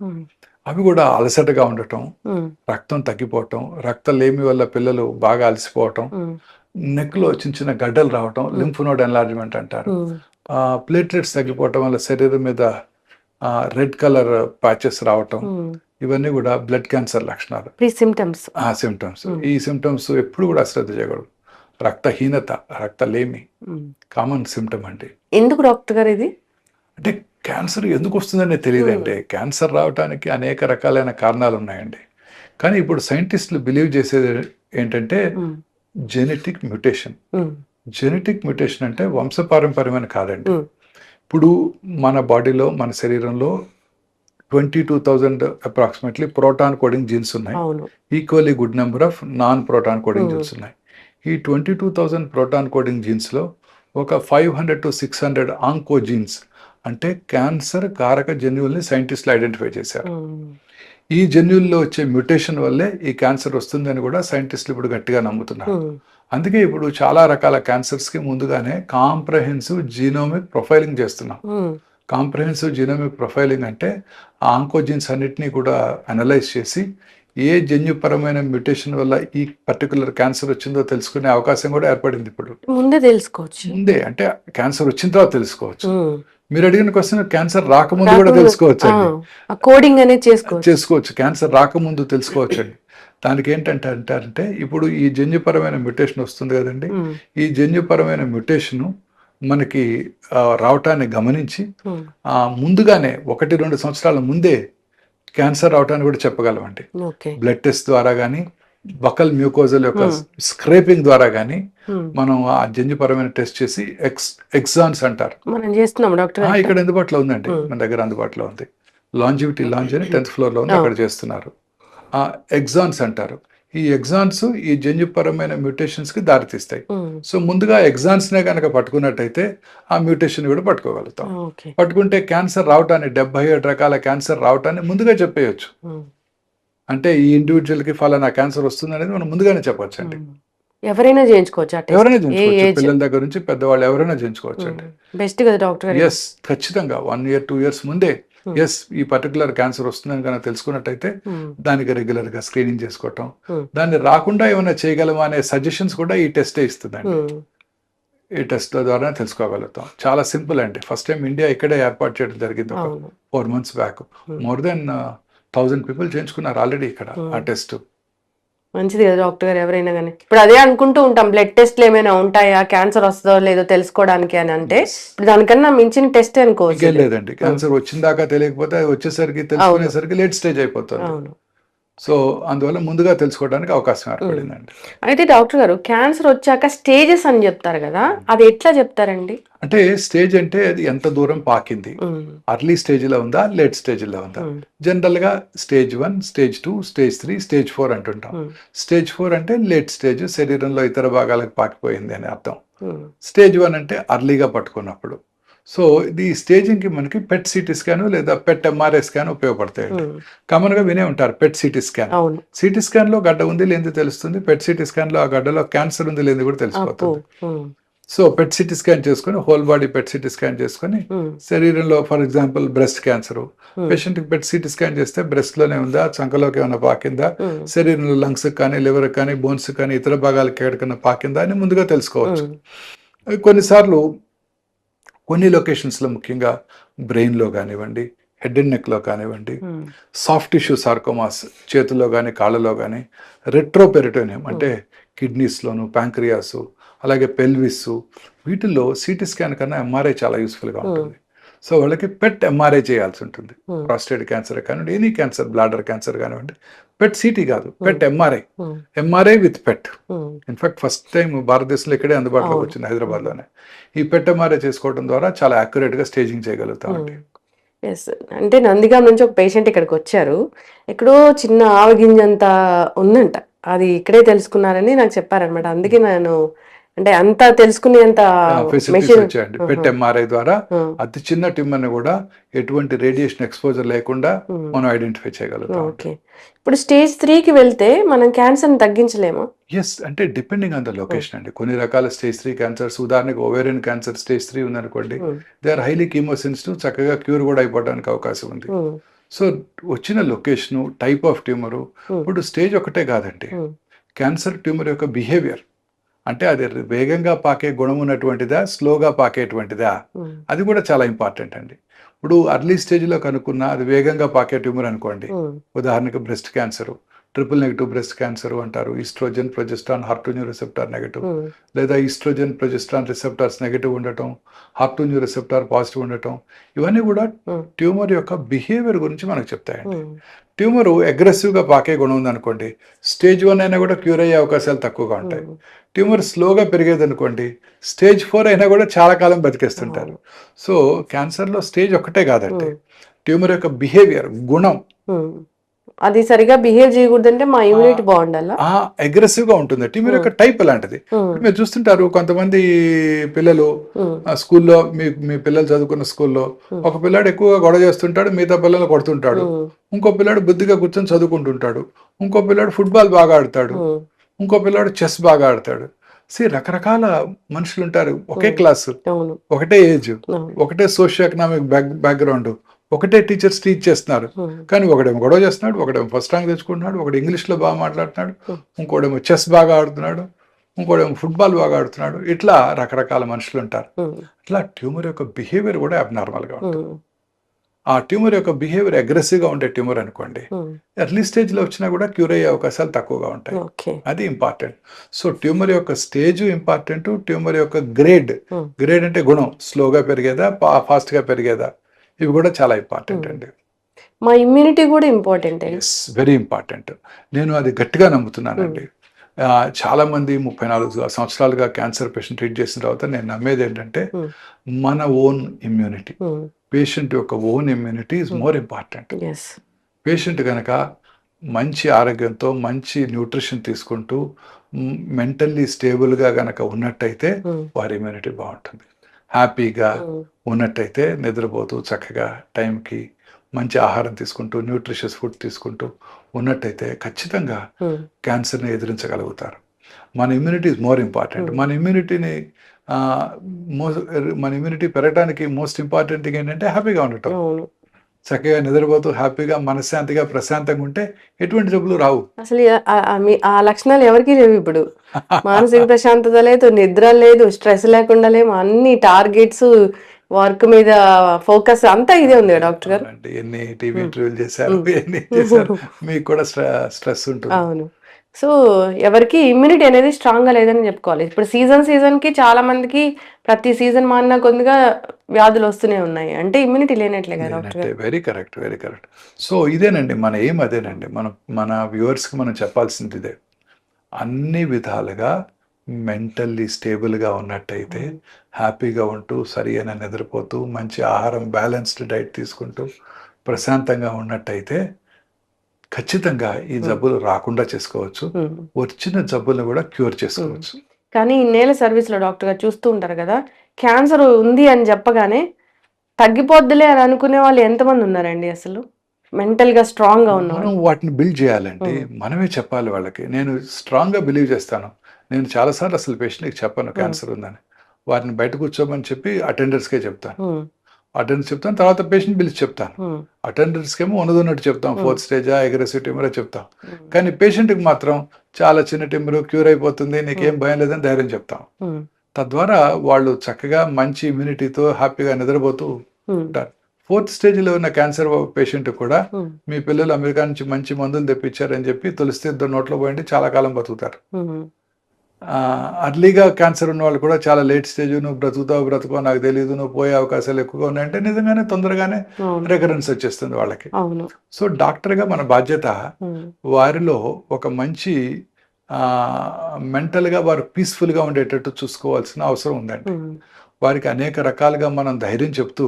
అవి కూడా అలసటగా ఉండటం, రక్తం తగ్గిపోవటం, రక్తలేమి వల్ల పిల్లలు బాగా అలసిపోవటం, నెక్ లో చిన్న గడ్డలు రావటం, లింఫ్ నోడ్ ఎన్లార్జ్మెంట్ అంటారు, ప్లేట్లెట్స్ తగ్గిపోవటం వల్ల శరీరం మీద రెడ్ కలర్ ప్యాచెస్ రావటం, ఇవన్నీ కూడా బ్లడ్ క్యాన్సర్ లక్షణాలు, సిమ్టమ్స్. ఈ సిమ్టమ్స్ ఎప్పుడు కూడా అశ్రద్ధ చేయకూడదు. రక్తహీనత, రక్తలేమి కామన్ సిమ్టమ్ అండి. ఎందుకు డాక్టర్ గారు ఇది అంటే క్యాన్సర్ ఎందుకు వస్తుందనే తెలియదండి. క్యాన్సర్ రావడానికి అనేక రకాలైన కారణాలు ఉన్నాయండి. కానీ ఇప్పుడు సైంటిస్టులు బిలీవ్ చేసేది ఏంటంటే జెనెటిక్ మ్యూటేషన్. జెనెటిక్ మ్యూటేషన్ అంటే వంశపారంపర్యమైన కాదండి. ఇప్పుడు మన బాడీలో, మన శరీరంలో 22,000 అప్రాక్సిమేట్లీ ప్రోటాన్ కోడింగ్ జీన్స్ ఉన్నాయి. Equally good number of non proton coding jeans ఉన్నాయి. ఈ 22,000 ప్రోటాన్ కోడింగ్ జీన్స్ లో ఒక 500 to 600 ఆంకో జీన్స్ అంటే క్యాన్సర్ కారక జన్యువుల్ని సైంటిస్టులు ఐడెంటిఫై చేశారు. ఈ జన్యువుల్లో వచ్చే మ్యూటేషన్ వల్లే ఈ క్యాన్సర్ వస్తుందని కూడా సైంటిస్టులు ఇప్పుడు గట్టిగా నమ్ముతున్నారు. అందుకే ఇప్పుడు చాలా రకాల క్యాన్సర్స్ కి ముందుగానే కాంప్రహెన్సివ్ జీనోమిక్ ప్రొఫైలింగ్ చేస్తున్నాం. కాంప్రహెన్సివ్ జీనోమిక్ ప్రొఫైలింగ్ అంటే ఆ ఆంకోజీన్స్ అన్నిటినీ కూడా అనలైజ్ చేసి ఏ జన్యుపరమైన మ్యూటేషన్ వల్ల ఈ పర్టికులర్ క్యాన్సర్ వచ్చిందో తెలుసుకునే అవకాశం కూడా ఏర్పడింది. ఇప్పుడు ముందే తెలుసుకోవచ్చు, ముందే అంటే క్యాన్సర్ వచ్చిన తర్వాత తెలుసుకోవచ్చు. మీరు అడిగిన క్వశ్చన్ క్యాన్సర్ రాకముందు కూడా తెలుసుకోవచ్చు అండి, కోడింగ్ అనేది చేసుకోవచ్చు. క్యాన్సర్ రాకముందు తెలుసుకోవచ్చు అండి. దానికి ఏంటంటే ఇప్పుడు ఈ జన్యుపరమైన మ్యూటేషన్ వస్తుంది కదండి, ఈ జన్యుపరమైన మ్యూటేషన్ మనకి రావటాన్ని గమనించి ముందుగానే 1-2 సంవత్సరాల ముందే క్యాన్సర్ రావటాన్ని కూడా చెప్పగలమండి. బ్లడ్ టెస్ట్ ద్వారా కానీ, బకల్ మ్యూకోజల్ యొక్క స్క్రేపింగ్ ద్వారా కానీ మనం ఆ జన్యుపరమైన టెస్ట్ చేసి ఎగ్జాన్స్ అంటారు. మనం చేస్తున్నాం డాక్టర్, ఇక్కడ అందుబాటులో ఉందండి, మన దగ్గర అందుబాటులో ఉంది. లాంజివిటీ లాంజ్ అని 10th floor లో ఉంది, అక్కడ చేస్తున్నారు. ఎగ్జాన్స్ అంటారు. ఈ ఎగ్జాన్స్ ఈ జన్యుపరమైన మ్యూటేషన్స్ కి దారితీస్తాయి. సో ముందుగా ఎగ్జాన్స్ నే కనుక పట్టుకున్నట్టయితే ఆ మ్యూటేషన్ కూడా పట్టుకోగలుగుతాం. పట్టుకుంటే క్యాన్సర్ రావటాన్ని 77 రకాల క్యాన్సర్ రావటాన్ని ముందుగా చెప్పేయచ్చు. అంటే ఈ ఇండివిజువల్ కి ఫలానా క్యాన్సర్ వస్తుంది అనేది మనం ముందుగానే చెప్పొచ్చు అండి. ఎవరైనా చేయించుకోవచ్చు, పిల్లల దగ్గర నుంచి పెద్దవాళ్ళు ఎవరైనా చేయించుకోవచ్చు అండి. బెస్ట్ కదా డాక్టర్. ఎస్, ఖచ్చితంగా 1 year 2 years ముందే ఈ పర్టికులర్ క్యాన్సర్ వస్తుందని కనుక తెలుసుకున్నట్టయితే దానికి రెగ్యులర్ గా స్క్రీనింగ్ చేసుకోవటం, దాన్ని రాకుండా ఏమైనా చేయగలమా అనే సజెషన్స్ కూడా ఈ టెస్టే ఇస్తుందండి. ఈ టెస్ట్ ద్వారా తెలుసుకోగలుగుతాం. చాలా సింపుల్ అండి. ఫస్ట్ టైం ఇండియా ఇక్కడే ఏర్పాటు చేయడం జరిగింది 4 months back. More than 1000 people చేయించుకున్నారు ఆల్రెడీ ఇక్కడ ఆ టెస్ట్. మంచిది కదా డాక్టర్ గారు. ఎవరైనా కానీ ఇప్పుడు అదే అనుకుంటూ ఉంటాం, బ్లడ్ టెస్ట్లు ఏమైనా ఉంటాయా క్యాన్సర్ వస్తుందో లేదో తెలుసుకోవడానికి అని. అంటే ఇప్పుడు దానికన్నా మించిన టెస్ట్ అనుకోవచ్చు. లేదండి, క్యాన్సర్ వచ్చిందాకా తెలియకపోతే వచ్చేసరికి తెలుసుకునేసరికి లేట్ స్టేజ్ అయిపోతుంది. సో అందువల్ల ముందుగా తెలుసుకోవడానికి అవకాశం ఏర్పడిందండి. అయితే డాక్టర్ గారు క్యాన్సర్ వచ్చాక స్టేజెస్ అని చెప్తారు కదా, అది ఎట్లా చెప్తారండి? అంటే స్టేజ్ అంటే అది ఎంత దూరం పాకింది, అర్లీ స్టేజ్లో ఉందా, లేట్ స్టేజ్లో ఉందా. జనరల్గా స్టేజ్ 1, స్టేజ్ 2, స్టేజ్ 3, స్టేజ్ 4 అంటుంటాం. స్టేజ్ 4 అంటే లేట్ స్టేజ్, శరీరంలో ఇతర భాగాలకు పాకిపోయింది అని అర్థం. స్టేజ్ 1 అంటే అర్లీగా పట్టుకున్నప్పుడు. సో ఇది స్టేజింగ్కి మనకి పెట్ సిటీ స్కాన్ లేదా పెట్ ఎంఆర్ఐ స్కాన్ ఉపయోగపడతాయండి. కామన్గా వినే ఉంటారు పెట్ సిటీ స్కాన్. సిటీ స్కాన్లో గడ్డ ఉంది లేనిది తెలుస్తుంది, పెట్ సిటీ స్కాన్లో ఆ గడ్డలో క్యాన్సర్ ఉంది లేనిది కూడా తెలిసిపోతుంది. సో పెట్ సిటీ స్కాన్ చేసుకొని, whole body PET CT scan చేసుకొని, శరీరంలో ఫర్ ఎగ్జాంపుల్ బ్రెస్ట్ క్యాన్సర్ పేషెంట్కి పెట్ సిటీ స్కాన్ చేస్తే బ్రెస్ట్లోనే ఉందా, చంకలోకి ఏమైనా పాకిందా, శరీరంలో లంగ్స్ కానీ లివర్ కానీ బోన్స్ కానీ ఇతర భాగాలకి ఎక్కడికైనా పాకిందా అని ముందుగా తెలుసుకోవచ్చు. కొన్నిసార్లు కొన్ని లొకేషన్స్లో ముఖ్యంగా బ్రెయిన్లో కానివ్వండి, హెడ్ అండ్ నెక్లో కానివ్వండి, సాఫ్ట్ టిష్యూ సార్కోమాస్ చేతుల్లో కానీ కాళ్ళలో కానీ, రెట్రోపెరిటోనియం అంటే కిడ్నీస్లోను, ప్యాంక్రియాసు, అలాగే పెల్విస్, వీటిల్లో సిటీ స్కాన్ కన్నా ఎంఆర్ఐ చాలా యూస్ఫుల్గా ఉంటుంది. సో వాళ్ళకి పెట్ ఎంఆర్ఐ చేయాల్సి ఉంటుంది. ప్రాస్టేట్ క్యాన్సర్ కానివ్వండి, ఎనీ క్యాన్సర్, బ్లాడర్ క్యాన్సర్ కానివ్వండి, పెట్ సిటీ కాదు, PET MRI, MRI with PET. In fact first time భారతదేశంలో ఇక్కడే అందుబాటులోకి వచ్చింది, హైదరాబాద్లోనే. ఈ పెట్ ఎంఆర్ఐ చేసుకోవడం ద్వారా చాలా యాక్యురేట్గా స్టేజింగ్ చేయగలుగుతామండి. ఎస్, అంటే నందిగాం నుంచి ఒక పేషెంట్ ఇక్కడికి వచ్చారు, ఎక్కడో చిన్న ఆవగింజంత ఉందంట, అది ఇక్కడే తెలుసుకున్నారని నాకు చెప్పారనమాట. అందుకే నేను అంటే అంత తెలుసుకునేంత ఫెసిలిటీస్ వచ్చాయండి. పెట్ ఎంఆర్ఐ ద్వారా అతి చిన్న ట్యూమర్ ని కూడా ఎటువంటి రేడియేషన్ ఎక్స్పోజర్ లేకుండా మనం ఐడెంటిఫై చేయగలుగుతాం. ఓకే, ఇప్పుడు స్టేజ్ 3కి వెళ్తే మనం క్యాన్సర్ ని తగ్గించలేమా? ఎస్, అంటే డిపెండింగ్ ఆన్ ద లొకేషన్ అండి. కొన్ని రకాల స్టేజ్ 3 క్యాన్సర్స్, ఉదాహరణకు ఓవేరియన్ క్యాన్సర్ స్టేజ్ 3 ఉందనుకోండి, దే ఆర్ హైలీ కీమోసెన్సిటివ్, చక్కగా క్యూర్ కూడా అయిపోవడానికి అవకాశం ఉంది. సో వచ్చిన లొకేషను, టైప్ ఆఫ్ ట్యూమరు, ఇప్పుడు స్టేజ్ ఒకటే కాదండి, క్యాన్సర్ ట్యూమర్ యొక్క బిహేవియర్, అంటే అది వేగంగా పాకే గుణం ఉన్నటువంటిదా, స్లోగా పాకేటువంటిదా, అది కూడా చాలా ఇంపార్టెంట్ అండి. ఇప్పుడు అర్లీ స్టేజ్లో కనుక్కున్న అది వేగంగా పాకే ట్యూమర్ అనుకోండి, ఉదాహరణకు breast cancer, triple negative breast cancer అంటారు, oestrogen, progesterone, HER2 receptor negative, లేదా ఈస్ట్రోజన్, ప్రొజెస్ట్రాన్ రిసెప్టార్స్ నెగిటివ్ ఉండటం, HER2 రిసెప్టార్ పాజిటివ్ ఉండటం, ఇవన్నీ కూడా ట్యూమర్ యొక్క బిహేవియర్ గురించి మనకు చెప్తాయండి. ట్యూమరు అగ్రెసివ్గా పాకే గుణం ఉందనుకోండి, స్టేజ్ 1 అయినా కూడా క్యూర్ అయ్యే అవకాశాలు తక్కువగా ఉంటాయి. ట్యూమర్ స్లోగా పెరిగేది అనుకోండి, స్టేజ్ 4 అయినా కూడా చాలా కాలం బతికేస్తుంటారు. సో క్యాన్సర్లో స్టేజ్ ఒకటే కాదండి, ట్యూమర్ యొక్క బిహేవియర్, గుణం, అది సరిగా బిహేవ్ చేయకూడదంటే మా ఇమ్యూనిటీ బాగుండాలా, అగ్రెసివ్ గా ఉంటుంది. ట్యూమర్ యొక్క టైప్ అలాంటిది. మీరు చూస్తుంటారు కొంతమంది పిల్లలు స్కూల్లో, మీ పిల్లలు చదువుకున్న స్కూల్లో ఒక పిల్లాడు ఎక్కువగా గొడవ చేస్తుంటాడు, మిగతా పిల్లలు కొడుతుంటాడు, ఇంకో పిల్లాడు బుద్ధిగా కూర్చొని చదువుకుంటుంటాడు, ఇంకో పిల్లాడు ఫుట్బాల్ బాగా ఆడతాడు, ఇంకో పిల్లాడు చెస్ బాగా ఆడతాడు. రకరకాల మనుషులు ఉంటారు, ఒకే క్లాసు, ఒకటే ఏజ్, ఒకటే సోషియో ఎకనామిక్ బ్యాక్గ్రౌండ్, ఒకటే టీచర్స్ టీచ్ చేస్తున్నారు, కానీ ఒకడేమో గొడవ చేస్తున్నాడు, ఒకడేమో ఫస్ట్ ర్యాంక్ తెచ్చుకుంటున్నాడు, ఒకడు ఇంగ్లీష్లో బాగా మాట్లాడుతున్నాడు, ఇంకోడేమో చెస్ బాగా ఆడుతున్నాడు, ఇంకోడేమో ఫుట్బాల్ బాగా ఆడుతున్నాడు. ఇట్లా రకరకాల మనుషులు ఉంటారు. అట్లా ట్యూమర్ యొక్క బిహేవియర్ కూడా అబ్నార్మల్గా ఉంటుంది. ఆ ట్యూమర్ యొక్క బిహేవియర్ అగ్రెసివ్గా ఉండే ట్యూమర్ అనుకోండి, ఎర్లీ స్టేజ్లో వచ్చినా కూడా క్యూర్ అయ్యే అవకాశాలు తక్కువగా ఉంటాయి. అది ఇంపార్టెంట్. సో ట్యూమర్ యొక్క స్టేజ్ ఇంపార్టెంట్, ట్యూమర్ యొక్క గ్రేడ్ అంటే గుణం, స్లోగా పెరిగేదా, ఫాస్ట్గా పెరిగేదా, ఇవి కూడా చాలా ఇంపార్టెంట్ అండి. మా ఇమ్యూనిటీ కూడా ఇంపార్టెంట్. Yes, very important. నేను అది గట్టిగా నమ్ముతున్నానండి. చాలా మంది 34 సంవత్సరాలుగా క్యాన్సర్ పేషెంట్ ట్రీట్ చేసిన తర్వాత నేను నమ్మేది ఏంటంటే, మన ఓన్ ఇమ్యూనిటీ, పేషెంట్ యొక్క own immunity is more important. Patient కనుక మంచి ఆరోగ్యంతో, మంచి న్యూట్రిషన్ తీసుకుంటూ, మెంటల్లీ స్టేబుల్గా కనుక ఉన్నట్టయితే వారి ఇమ్యూనిటీ బాగుంటుంది. హ్యాపీగా ఉన్నట్టయితే, నిద్రపోతూ చక్కగా టైంకి మంచి ఆహారం తీసుకుంటూ, న్యూట్రిషియస్ ఫుడ్ తీసుకుంటూ ఉన్నట్టయితే ఖచ్చితంగా క్యాన్సర్ని ఎదిరించగలుగుతారు. మన ఇమ్యూనిటీ ఈజ్ మోర్ ఇంపార్టెంట్. మన ఇమ్యూనిటీ పెరగడానికి మోస్ట్ ఇంపార్టెంట్ థింగ్ ఏంటంటే హ్యాపీగా ఉండటం. చక్కగా నిద్రపోతూ హ్యాపీగా, మనశ్శాంతిగా, ప్రశాంతంగా ఉంటే ఎటువంటి జబ్బులు రావు. అసలు ఆ లక్షణాలు ఎవరికి లేవు ఇప్పుడు. మానసిక ప్రశాంతత లేదు, నిద్ర లేదు, స్ట్రెస్ లేకుండా లేము, అన్ని టార్గెట్స్, వర్క్ మీద ఫోకస్ అంతా ఇదే ఉంది డాక్టర్ గారు. ఎన్ని టీవీ ఇంటర్వ్యూలు చేశారు, ఎన్ని చేశారు, మీకు కూడా స్ట్రెస్ ఉంటుంది. అవును. సో ఎవరికి ఇమ్యూనిటీ అనేది స్ట్రాంగ్గా లేదని చెప్పుకోవాలి. ఇప్పుడు సీజన్కి చాలా మందికి ప్రతి సీజన్ మారిన కొద్దిగా వ్యాధులు వస్తూనే ఉన్నాయి. అంటే ఇమ్యూనిటీ లేనట్లే కదా డాక్టర్ లేనట్టే. గారు? Very correct, very correct. So ఇదేనండి మన ఎయిమ్, అదేనండి మన వ్యూవర్స్కి మనం చెప్పాల్సింది ఇదే. అన్ని విధాలుగా మెంటల్లీ స్టేబుల్గా ఉన్నట్టయితే, హ్యాపీగా ఉంటూ సరి అయిన నిద్రపోతూ మంచి ఆహారం బ్యాలెన్స్డ్ డైట్ తీసుకుంటూ ప్రశాంతంగా ఉన్నట్టయితే ఖచ్చితంగా ఈ జబ్బులు రాకుండా చేసుకోవచ్చు. వచ్చిన జబ్బులను కూడా క్యూర్ చేసుకోవచ్చు. కానీ ఇన్నేళ్ళ సర్వీస్లో డాక్టర్ గారు చూస్తూ ఉంటారు కదా, క్యాన్సర్ ఉంది అని చెప్పగానే తగ్గిపోద్దులే అని అనుకునే వాళ్ళు ఎంతమంది ఉన్నారండి అసలు? మెంటల్గా స్ట్రాంగ్గా మనం ఉన్నవాళ్ళు. వాటిని బిల్డ్ చేయాలంటే మనమే చెప్పాలి వాళ్ళకి. నేను స్ట్రాంగ్గా బిలీవ్ చేస్తాను. నేను చాలాసార్లు అసలు పేషెంట్కి చెప్పను క్యాన్సర్ ఉందని. వారిని బయట కూర్చోమని చెప్పి అటెండర్స్కే చెప్తాను. అటెండర్స్ చెప్తాను, తర్వాత పేషెంట్ పిలిచి చెప్తాను. అటెండర్స్కి ఏమో ఉన్నదన్నట్టు చెప్తాం, 4th స్టేజా అగ్రెసివ్ ట్యూమరా చెప్తాం. కానీ పేషెంట్కి మాత్రం చాలా చిన్న ట్యూమర్, క్యూర్ అయిపోతుంది, నీకేం భయం లేదని ధైర్యం చెప్తాం. తద్వారా వాళ్ళు చక్కగా మంచి ఇమ్యూనిటీతో హ్యాపీగా నిద్రపోతూ ఉంటారు. 4th స్టేజ్లో ఉన్న క్యాన్సర్ పేషెంట్ కూడా మీ పిల్లలు అమెరికా నుంచి మంచి మందులు తెప్పించారని చెప్పి తులసి నోట్లో పోయింది చాలా కాలం బతుకుతారు. అర్లీగా క్యాన్సర్ ఉన్న వాళ్ళు కూడా చాలా లేట్ స్టేజ్, నువ్వు బ్రతుకో నాకు తెలియదు, నువ్వు పోయే అవకాశాలు ఎక్కువగా ఉన్నాయంటే నిజంగానే తొందరగానే రికరెన్స్ వచ్చేస్తుంది వాళ్ళకి. సో డాక్టర్గా మన బాధ్యత వారిలో ఒక మంచి మెంటల్గా వారు పీస్ఫుల్గా ఉండేటట్టు చూసుకోవాల్సిన అవసరం ఉందండి. వారికి అనేక రకాలుగా మనం ధైర్యం చెప్తూ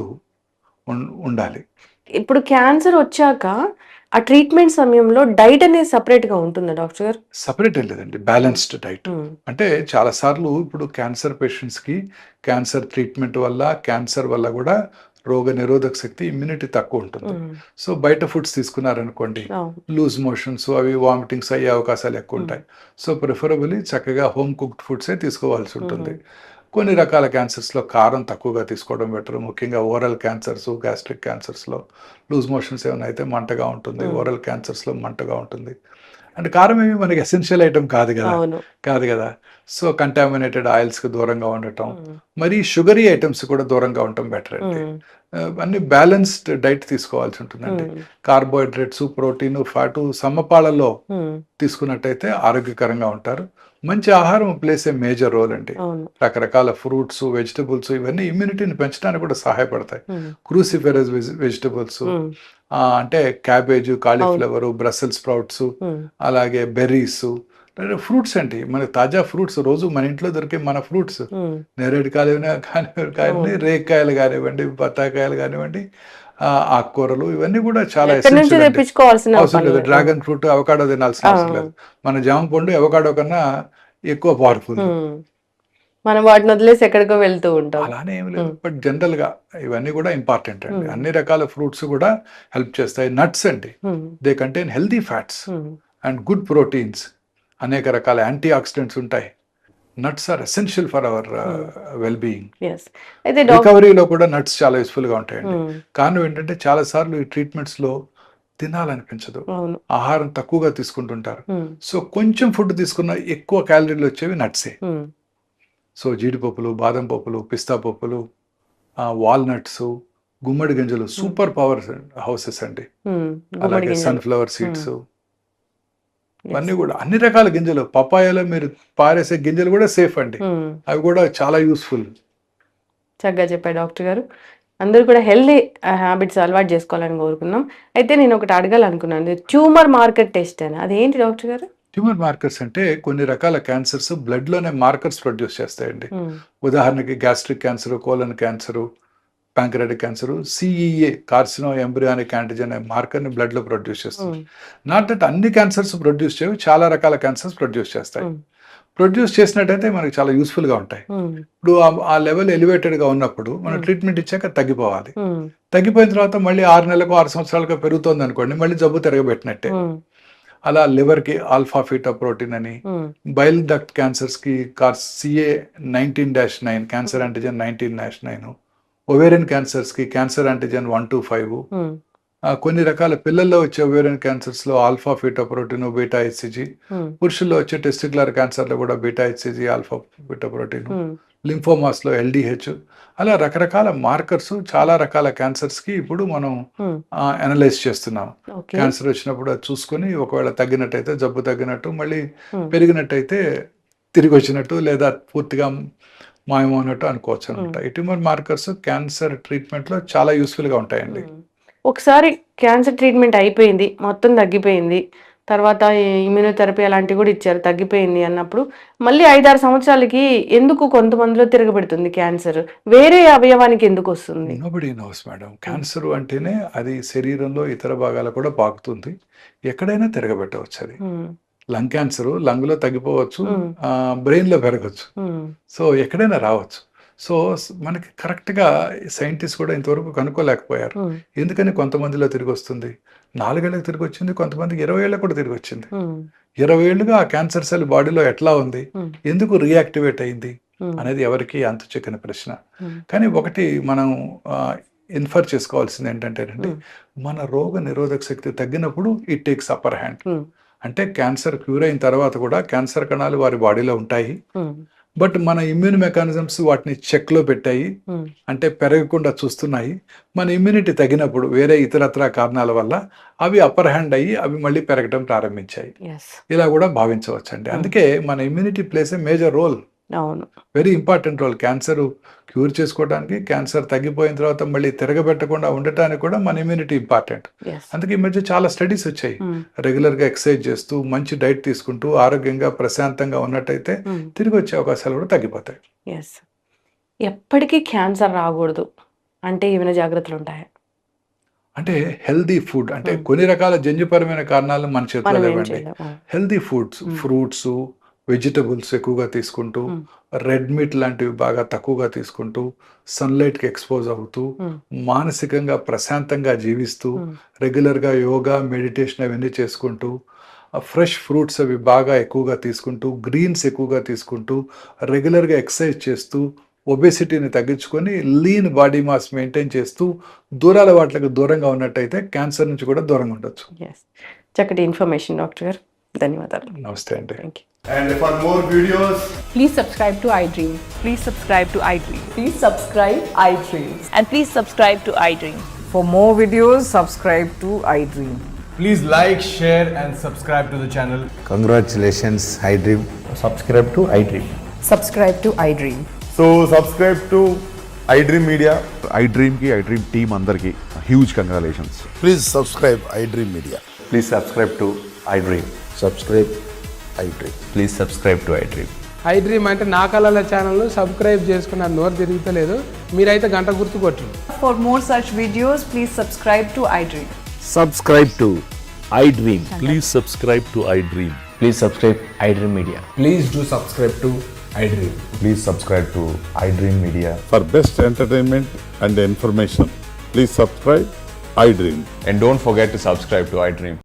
ఉండాలి. ఇప్పుడు క్యాన్సర్ వచ్చాక ఆ ట్రీట్మెంట్ సమయంలో డైట్ అనేది సపరేట్గా ఉంటుందా డాక్టర్ గారు? సపరేట్ ఏం లేదండి, బ్యాలెన్స్డ్ డైట్. అంటే చాలాసార్లు ఇప్పుడు క్యాన్సర్ పేషెంట్స్కి క్యాన్సర్ ట్రీట్మెంట్ వల్ల, క్యాన్సర్ వల్ల కూడా రోగ నిరోధక శక్తి, ఇమ్యూనిటీ తక్కువ ఉంటుంది. సో బయట ఫుడ్స్ తీసుకున్నారనుకోండి, లూజ్ మోషన్స్ అవి వామిటింగ్స్ అయ్యే అవకాశాలు ఎక్కువ ఉంటాయి. సో ప్రిఫరబుల్లీ చక్కగా హోమ్ కుక్డ్ ఫుడ్సే తీసుకోవాల్సి ఉంటుంది. కొన్ని రకాల క్యాన్సర్స్లో కారం తక్కువగా తీసుకోవడం బెటర్. ముఖ్యంగా ఓరల్ క్యాన్సర్స్, గ్యాస్ట్రిక్ క్యాన్సర్స్లో లూజ్ మోషన్స్ ఏమైనా అయితే మంటగా ఉంటుంది, ఓరల్ క్యాన్సర్స్లో మంటగా ఉంటుంది. అంటే కారం ఏమి మనకి ఎసెన్షియల్ ఐటమ్ కాదు కదా. సో కంటామినేటెడ్ ఆయిల్స్కి దూరంగా ఉండటం, మరి షుగరీ ఐటమ్స్ కూడా దూరంగా ఉండటం బెటర్ అండి. అన్ని బ్యాలెన్స్డ్ డైట్ తీసుకోవాల్సి ఉంటుందండి. కార్బోహైడ్రేట్స్, ప్రోటీన్, ఫ్యాటు సమపాళలో తీసుకున్నట్టయితే ఆరోగ్యకరంగా ఉంటారు. మంచి ఆహారం ప్లేస్ ఏ మేజర్ రోల్ అండి. రకరకాల ఫ్రూట్స్, వెజిటబుల్స్ ఇవన్నీ ఇమ్యూనిటీని పెంచడానికి కూడా సహాయపడతాయి. క్రూసిఫెరస్ వెజిటబుల్స్ అంటే క్యాబేజ్, కాలీఫ్లవర్, బ్రసెల్ స్ప్రౌట్స్, అలాగే బెర్రీస్, ఫ్రూట్స్ అండి. మనకి తాజా ఫ్రూట్స్ రోజు మన ఇంట్లో దొరికే మన ఫ్రూట్స్, నేరేడుకాయలు కానివ్వండి, రేక్కాయలు కానివ్వండి, బత్తాకాయలు కానివ్వండి, ఆకుకూరలు ఇవన్నీ కూడా చాలా అవసరం లేదు. డ్రాగన్ ఫ్రూట్, అవకాడో తినాల్సిన అవసరం లేదు. మన జామ పండు అవకాడో కన్నా ఎక్కువ పవర్ఫుల్. మనం వాటిని వదిలేసి ఎక్కడికో వెళ్తూ ఉంటాం. అలానే ఏం లేదు, బట్ జనరల్ గా ఇవన్నీ కూడా ఇంపార్టెంట్ అండి. అన్ని రకాల ఫ్రూట్స్ కూడా హెల్ప్ చేస్తాయి. నట్స్ అండి, they contain healthy fats and good proteins. అనేక రకాల యాంటీ ఆక్సిడెంట్స్ ఉంటాయి. Nuts are essential for our well being. రికవరీలో కూడా నట్స్ చాలా యూస్ఫుల్ గా ఉంటాయండి. కారణం ఏంటంటే చాలా సార్లు ఈ ట్రీట్మెంట్స్ లో తినాలనిపించదు, ఆహారం తక్కువగా తీసుకుంటుంటారు. సో కొంచెం ఫుడ్ తీసుకున్న ఎక్కువ క్యాలరీలు వచ్చేవి నట్సే. సో జీడిపప్పులు, బాదం పప్పులు, పిస్తా పప్పులు, వాల్నట్స్, గుమ్మడి గింజలు సూపర్ పవర్ హౌసెస్ అండి. అలాగే సన్ఫ్లవర్ సీడ్స్, ఇవన్నీ కూడా అన్ని రకాల గింజలు. పపాయాలో మీరు పారేసే గింజలు కూడా సేఫ్ అండి, అవి కూడా చాలా యూస్ఫుల్. చక్కగా చెప్పారు డాక్టర్ గారు. అందరూ కూడా హెల్దీ హ్యాబిట్స్ అలవాటు చేసుకోవాలని కోరుకున్నాం. అయితే నేను ఒకటి అడగాలనుకున్నాను, ట్యూమర్ మార్కర్ టెస్ట్ అని, అదేంటి డాక్టర్ గారు? ట్యూమర్ మార్కర్స్ అంటే కొన్ని రకాల క్యాన్సర్స్ బ్లడ్లోనే మార్కర్స్ ప్రొడ్యూస్ చేస్తాయండి. ఉదాహరణకి gastric cancer, colon cancer, pancreatic cancer, CEA carcino embryonic antigen అనే మార్కర్ని బ్లడ్లో ప్రొడ్యూస్ చేస్తుంది. నాట్ దట్ అన్ని క్యాన్సర్స్ ప్రొడ్యూస్ చేయవు, చాలా రకాల క్యాన్సర్స్ ప్రొడ్యూస్ చేస్తాయి. ప్రొడ్యూస్ చేసినట్టయితే మనకి చాలా యూస్ఫుల్గా ఉంటాయి. ఇప్పుడు ఆ లెవెల్ ఎలివేటెడ్గా ఉన్నప్పుడు మనం ట్రీట్మెంట్ ఇచ్చాక తగ్గిపోవాలి. తగ్గిపోయిన తర్వాత మళ్ళీ 6 నెలలకు 6 సంవత్సరాలకు పెరుగుతుంది అనుకోండి, మళ్ళీ జబ్బు తిరగబెట్టినట్టే. అలా లివర్కి ఆల్ఫా ఫీటా ప్రోటీన్ అని, బైల్ డక్ట్ క్యాన్సర్స్కి CA19-9 క్యాన్సర్ యాంటిజెన్ 19-9, ఒవేరియన్ క్యాన్సర్స్కి క్యాన్సర్ యాంటిజెన్ 125, కొన్ని రకాల పిల్లల్లో వచ్చే ఒవేరియన్ క్యాన్సర్స్లో alpha feto protein, beta HCG, పురుషుల్లో వచ్చే టెస్టిక్యులర్ క్యాన్సర్లో కూడా beta HCG, alpha feto protein, లింఫోమాస్లో ఎల్డిహెచ్, అలా రకరకాల మార్కర్స్ చాలా రకాల క్యాన్సర్స్కి ఇప్పుడు మనం అనలైజ్ చేస్తున్నాం. ఓకే. క్యాన్సర్ వచ్చినప్పుడు అది చూసుకొని ఒకవేళ తగ్గినట్టయితే జబ్బు తగ్గినట్టు, మళ్ళీ పెరిగినట్టయితే తిరిగి వచ్చినట్టు, లేదా పూర్తిగా మాయమన్నట్టు అనుకోవచ్చు అనమాట. ఈ ట్యూమర్ మార్కర్స్ క్యాన్సర్ ట్రీట్మెంట్లో చాలా యూస్ఫుల్గా ఉంటాయండి. ఒకసారి క్యాన్సర్ ట్రీట్మెంట్ అయిపోయింది, మొత్తం తగ్గిపోయింది, తర్వాత ఇమ్యూనోథెరపీ అలాంటివి కూడా ఇచ్చారు, తగ్గిపోయింది అన్నప్పుడు మళ్ళీ 5-6 సంవత్సరాలకి ఎందుకు కొంతమందిలో తిరగబెడుతుంది క్యాన్సర్? వేరే అవయవానికి ఎందుకు వస్తుంది? Nobody nose madam. క్యాన్సర్ అంటేనే అది శరీరంలో ఇతర భాగాలు కూడా పాకుతుంది, ఎక్కడైనా తిరగబెట్టవచ్చు. అది లంగ్ క్యాన్సర్ లంగ్లో తగ్గిపోవచ్చు, బ్రెయిన్లో పెరగచ్చు, సో ఎక్కడైనా రావచ్చు. సో మనకి కరెక్ట్గా సైంటిస్ట్ కూడా ఇంతవరకు కనుక్కోలేకపోయారు ఎందుకని కొంతమందిలో తిరిగి వస్తుంది. 4 ఏళ్ళకి తిరిగి వచ్చింది, కొంతమందికి 20 ఏళ్ళకి కూడా తిరిగి వచ్చింది. 20 ఏళ్ళుగా ఆ క్యాన్సర్ సెల్ బాడీలో ఎట్లా ఉంది, ఎందుకు రియాక్టివేట్ అయింది అనేది ఎవరికి అంతు చిక్కని ప్రశ్న. కానీ ఒకటి మనం ఇన్ఫర్ చేసుకోవాల్సింది ఏంటంటేనండి, మన రోగ నిరోధక శక్తి తగ్గినప్పుడు ఇట్ టేక్స్ అప్పర్ హ్యాండ్. అంటే క్యాన్సర్ క్యూర్ అయిన తర్వాత కూడా క్యాన్సర్ కణాలు వారి బాడీలో ఉంటాయి, బట్ మన ఇమ్యూన్ మెకానిజమ్స్ వాటిని చెక్లో పెట్టాయి, అంటే పెరగకుండా చూస్తున్నాయి. మన ఇమ్యూనిటీ తగినప్పుడు వేరే ఇతరత్ర కారణాల వల్ల అవి అప్పర్ హ్యాండ్ అయ్యి అవి మళ్ళీ పెరగడం ప్రారంభించాయి. ఇలా కూడా భావించవచ్చు అండి. అందుకే మన immunity plays a major role, అవును, very important role. Cancer cure చేసుకోవడానికి, క్యాన్సర్ తగ్గిపోయిన తర్వాత మళ్ళీ తిరగబెట్టకుండా ఉండటానికి కూడా మన ఇమ్యూనిటీ ఇంపార్టెంట్. అందుకే ఈ మధ్య చాలా స్టడీస్ వచ్చాయి. రెగ్యులర్గా ఎక్సర్సైజ్ చేస్తూ మంచి డైట్ తీసుకుంటూ ఆరోగ్యంగా ప్రశాంతంగా ఉన్నట్టయితే తిరిగి వచ్చే అవకాశాలు కూడా తగ్గిపోతాయి. ఎప్పటికీ క్యాన్సర్ రాకూడదు అంటే ఏమైనా జాగ్రత్తలు ఉంటాయా? అంటే హెల్దీ ఫుడ్, అంటే కొన్ని రకాల జన్యుపరమైన కారణాలు మన చేతిలో లేవండి. హెల్దీ ఫుడ్స్, ఫ్రూట్స్, వెజిటబుల్స్ ఎక్కువగా తీసుకుంటూ, రెడ్ మీట్ లాంటివి బాగా తక్కువగా తీసుకుంటూ, సన్లైట్కి ఎక్స్పోజ్ అవుతూ, మానసికంగా ప్రశాంతంగా జీవిస్తూ, రెగ్యులర్గా యోగా, మెడిటేషన్ అవన్నీ చేసుకుంటూ, ఫ్రెష్ ఫ్రూట్స్ అవి బాగా ఎక్కువగా తీసుకుంటూ, గ్రీన్స్ ఎక్కువగా తీసుకుంటూ, రెగ్యులర్గా ఎక్సర్సైజ్ చేస్తూ, ఒబేసిటీని తగ్గించుకొని లీన్ బాడీ మాస్ మెయింటైన్ చేస్తూ, దూరాల వాటికి దూరంగా ఉన్నట్టయితే క్యాన్సర్ నుంచి కూడా దూరంగా ఉండొచ్చు. చక్కటి ఇన్ఫర్మేషన్ డాక్టర్ గారు, ధన్యవాదాలు. నమస్తే అండి. Thank you. And for more videos, Please subscribe to iDream. Please subscribe to iDream. Please subscribe iDream. And please subscribe to iDream. For more videos, subscribe to iDream. please like, share, and subscribe to the channel. Congratulations, iDream. Subscribe to iDream. Subscribe to iDream. So subscribe to iDream Media. iDream ki iDream team అందరికి huge congratulations. Please subscribe iDream Media. Please subscribe to iDream. Subscribe iDream. Please subscribe to iDream. iDream అంటే నా కళల ఛానల్ను subscribe చేసుకున్న నోరు తిరుగుతలేదు, మీరైతే గంట గుర్తు కొట్టండి. For more such videos, please subscribe to iDream. Subscribe to iDream. Please subscribe to iDream. Please subscribe iDream Media. Please do subscribe to iDream. Please subscribe to iDream Media. For best entertainment and information, please subscribe iDream. And don't forget to subscribe to iDream.